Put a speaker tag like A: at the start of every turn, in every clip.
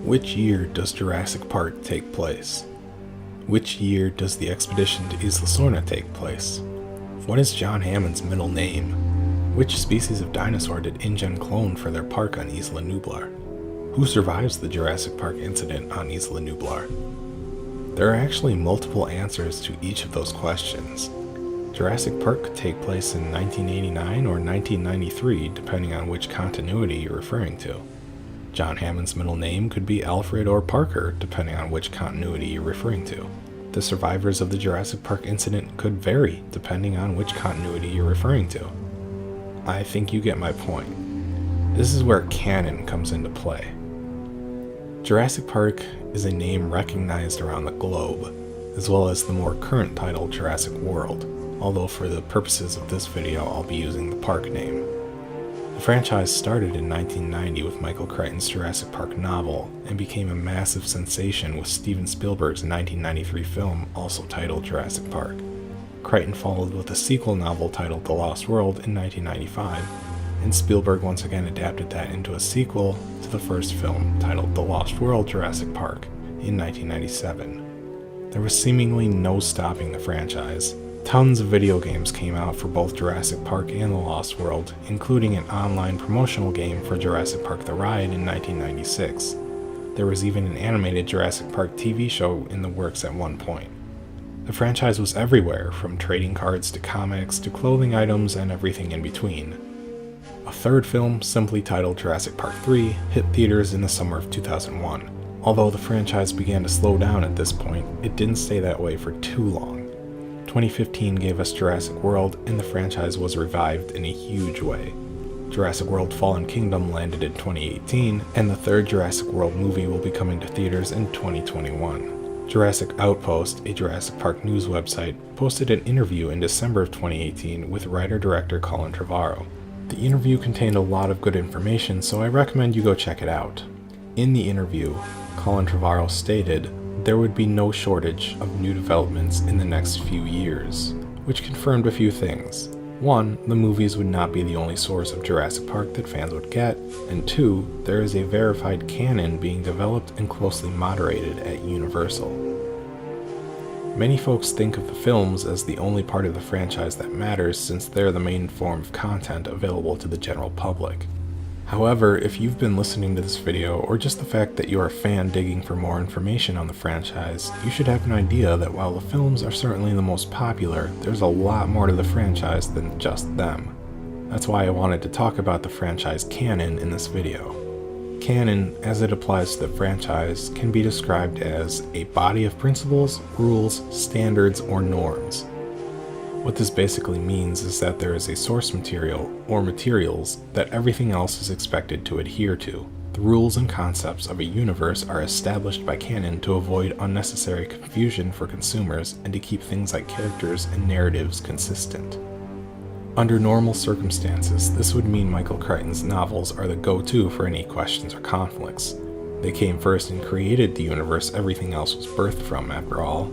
A: Which year does Jurassic Park take place? Which year does the expedition to Isla Sorna take place? What is John Hammond's middle name? Which species of dinosaur did InGen clone for their park on Isla Nublar? Who survives the Jurassic Park incident on Isla Nublar? There are actually multiple answers to each of those questions. Jurassic Park could take place in 1989 or 1993, depending on which continuity you're referring to. John Hammond's middle name could be Alfred or Parker, depending on which continuity you're referring to. The survivors of the Jurassic Park incident could vary, depending on which continuity you're referring to. I think you get my point. This is where canon comes into play. Jurassic Park is a name recognized around the globe, as well as the more current title Jurassic World, although for the purposes of this video I'll be using the park name. The franchise started in 1990 with Michael Crichton's Jurassic Park novel and became a massive sensation with Steven Spielberg's 1993 film also titled Jurassic Park. Crichton followed with a sequel novel titled The Lost World in 1995, and Spielberg once again adapted that into a sequel to the first film titled The Lost World Jurassic Park in 1997. There was seemingly no stopping the franchise. Tons of video games came out for both Jurassic Park and The Lost World, including an online promotional game for Jurassic Park The Ride in 1996. There was even an animated Jurassic Park TV show in the works at one point. The franchise was everywhere, from trading cards to comics to clothing items and everything in between. A third film, simply titled Jurassic Park 3, hit theaters in the summer of 2001. Although the franchise began to slow down at this point, it didn't stay that way for too long. 2015 gave us Jurassic World, and the franchise was revived in a huge way. Jurassic World Fallen Kingdom landed in 2018, and the third Jurassic World movie will be coming to theaters in 2021. Jurassic Outpost, a Jurassic Park news website, posted an interview in December of 2018 with writer-director Colin Trevorrow. The interview contained a lot of good information, so I recommend you go check it out. In the interview, Colin Trevorrow stated, "There would be no shortage of new developments in the next few years," which confirmed a few things. One, the movies would not be the only source of Jurassic Park that fans would get, and two, there is a verified canon being developed and closely moderated at Universal. Many folks think of the films as the only part of the franchise that matters since they're the main form of content available to the general public. However, if you've been listening to this video, or just the fact that you're a fan digging for more information on the franchise, you should have an idea that while the films are certainly the most popular, there's a lot more to the franchise than just them. That's why I wanted to talk about the franchise canon in this video. Canon, as it applies to the franchise, can be described as a body of principles, rules, standards, or norms. What this basically means is that there is a source material, or materials, that everything else is expected to adhere to. The rules and concepts of a universe are established by canon to avoid unnecessary confusion for consumers and to keep things like characters and narratives consistent. Under normal circumstances, this would mean Michael Crichton's novels are the go-to for any questions or conflicts. They came first and created the universe everything else was birthed from, after all.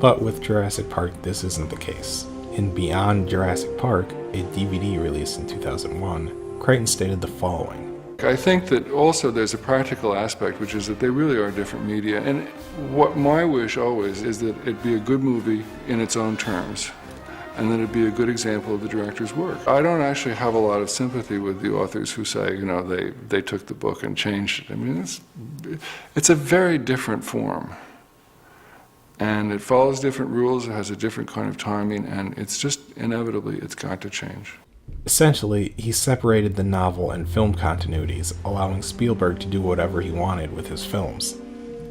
A: But with Jurassic Park, this isn't the case. In Beyond Jurassic Park, a DVD released in 2001, Crichton stated the following.
B: I think that also there's a practical aspect, which is that they really are different media. And what my wish always is that it be a good movie in its own terms, and that it be a good example of the director's work. I don't actually have a lot of sympathy with the authors who say, they took the book and changed it. I mean, it's a very different form. And it follows different rules, it has a different kind of timing, and it's just inevitably, it's got to change.
A: Essentially, he separated the novel and film continuities, allowing Spielberg to do whatever he wanted with his films.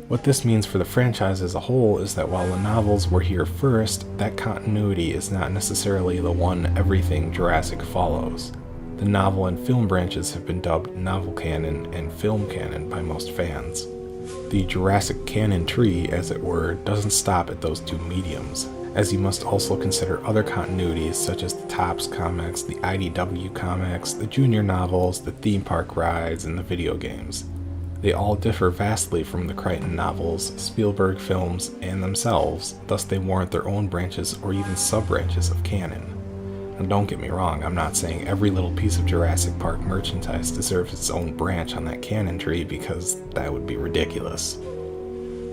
A: What this means for the franchise as a whole is that while the novels were here first, that continuity is not necessarily the one everything Jurassic follows. The novel and film branches have been dubbed novel canon and film canon by most fans. The Jurassic canon tree, as it were, doesn't stop at those two mediums, as you must also consider other continuities such as the Topps comics, the IDW comics, the junior novels, the theme park rides, and the video games. They all differ vastly from the Crichton novels, Spielberg films, and themselves, thus they warrant their own branches or even sub-branches of canon. And don't get me wrong, I'm not saying every little piece of Jurassic Park merchandise deserves its own branch on that canon tree, because that would be ridiculous.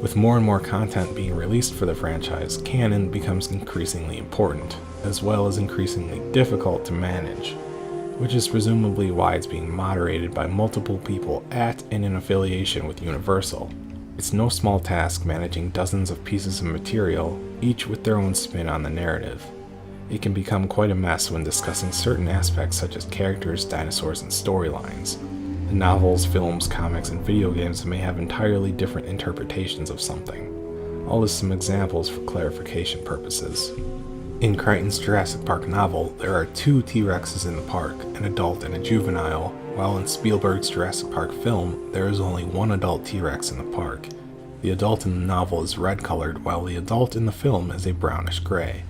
A: With more and more content being released for the franchise, canon becomes increasingly important, as well as increasingly difficult to manage, which is presumably why it's being moderated by multiple people at and in affiliation with Universal. It's no small task managing dozens of pieces of material, each with their own spin on the narrative. It can become quite a mess when discussing certain aspects such as characters, dinosaurs, and storylines. The novels, films, comics, and video games may have entirely different interpretations of something. I'll list some examples for clarification purposes. In Crichton's Jurassic Park novel, there are 2 T-Rexes in the park, an adult and a juvenile, while in Spielberg's Jurassic Park film, there is only 1 adult T-Rex in the park. The adult in the novel is red-colored, while the adult in the film is a brownish-gray.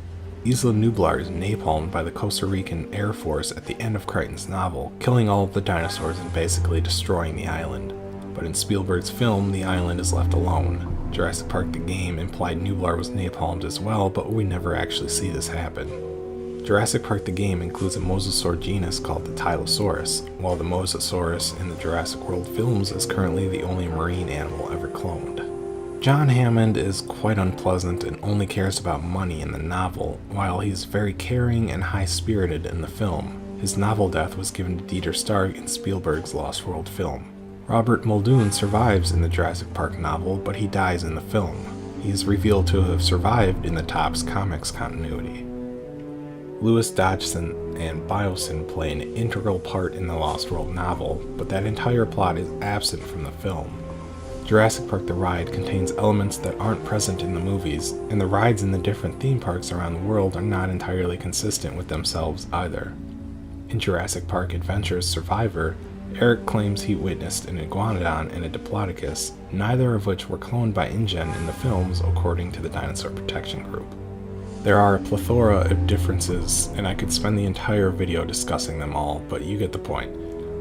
A: Isla Nublar is napalmed by the Costa Rican Air Force at the end of Crichton's novel, killing all of the dinosaurs and basically destroying the island. But in Spielberg's film, the island is left alone. Jurassic Park the game implied Nublar was napalmed as well, but we never actually see this happen. Jurassic Park the game includes a mosasaur genus called the Tylosaurus, while the Mosasaurus in the Jurassic World films is currently the only marine animal ever cloned. John Hammond is quite unpleasant and only cares about money in the novel, while he's very caring and high-spirited in the film. His novel death was given to Dieter Stark in Spielberg's Lost World film. Robert Muldoon survives in the Jurassic Park novel, but he dies in the film. He is revealed to have survived in the Topps Comics continuity. Louis Dodgson and Biosyn play an integral part in the Lost World novel, but that entire plot is absent from the film. Jurassic Park the Ride contains elements that aren't present in the movies, and the rides in the different theme parks around the world are not entirely consistent with themselves either. In Jurassic Park Adventure's Survivor, Eric claims he witnessed an iguanodon and a diplodocus, neither of which were cloned by InGen in the films according to the Dinosaur Protection Group. There are a plethora of differences, and I could spend the entire video discussing them all, but you get the point.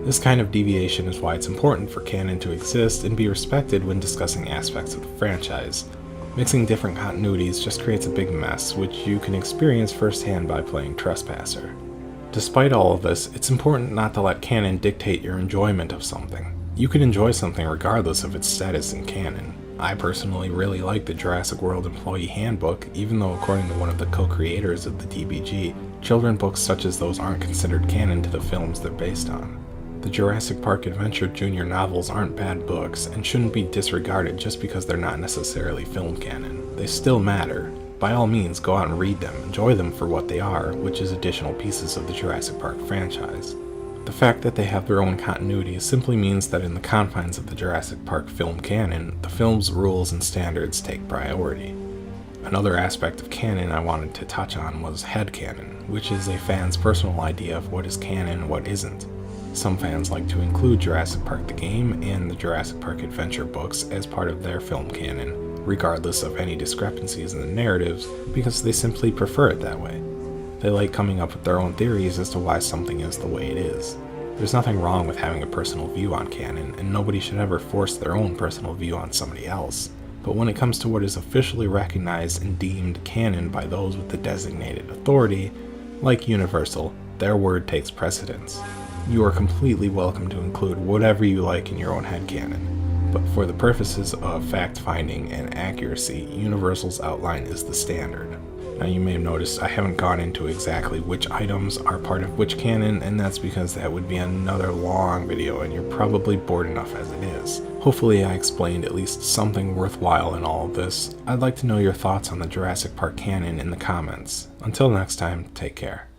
A: This kind of deviation is why it's important for canon to exist and be respected when discussing aspects of the franchise. Mixing different continuities just creates a big mess, which you can experience firsthand by playing Trespasser. Despite all of this, it's important not to let canon dictate your enjoyment of something. You can enjoy something regardless of its status in canon. I personally really like the Jurassic World Employee Handbook, even though according to one of the co-creators of the DBG, children books such as those aren't considered canon to the films they're based on. The Jurassic Park Adventure Junior novels aren't bad books and shouldn't be disregarded just because they're not necessarily film canon. They still matter. By all means, go out and read them, enjoy them for what they are, which is additional pieces of the Jurassic Park franchise. The fact that they have their own continuity simply means that in the confines of the Jurassic Park film canon, the film's rules and standards take priority. Another aspect of canon I wanted to touch on was headcanon, which is a fan's personal idea of what is canon and what isn't. Some fans like to include Jurassic Park the game and the Jurassic Park Adventure books as part of their film canon, regardless of any discrepancies in the narratives, because they simply prefer it that way. They like coming up with their own theories as to why something is the way it is. There's nothing wrong with having a personal view on canon, and nobody should ever force their own personal view on somebody else. But when it comes to what is officially recognized and deemed canon by those with the designated authority, like Universal, their word takes precedence. You are completely welcome to include whatever you like in your own headcanon, but for the purposes of fact-finding and accuracy, Universal's outline is the standard. Now you may have noticed I haven't gone into exactly which items are part of which canon, and that's because that would be another long video and you're probably bored enough as it is. Hopefully I explained at least something worthwhile in all of this. I'd like to know your thoughts on the Jurassic Park canon in the comments. Until next time, take care.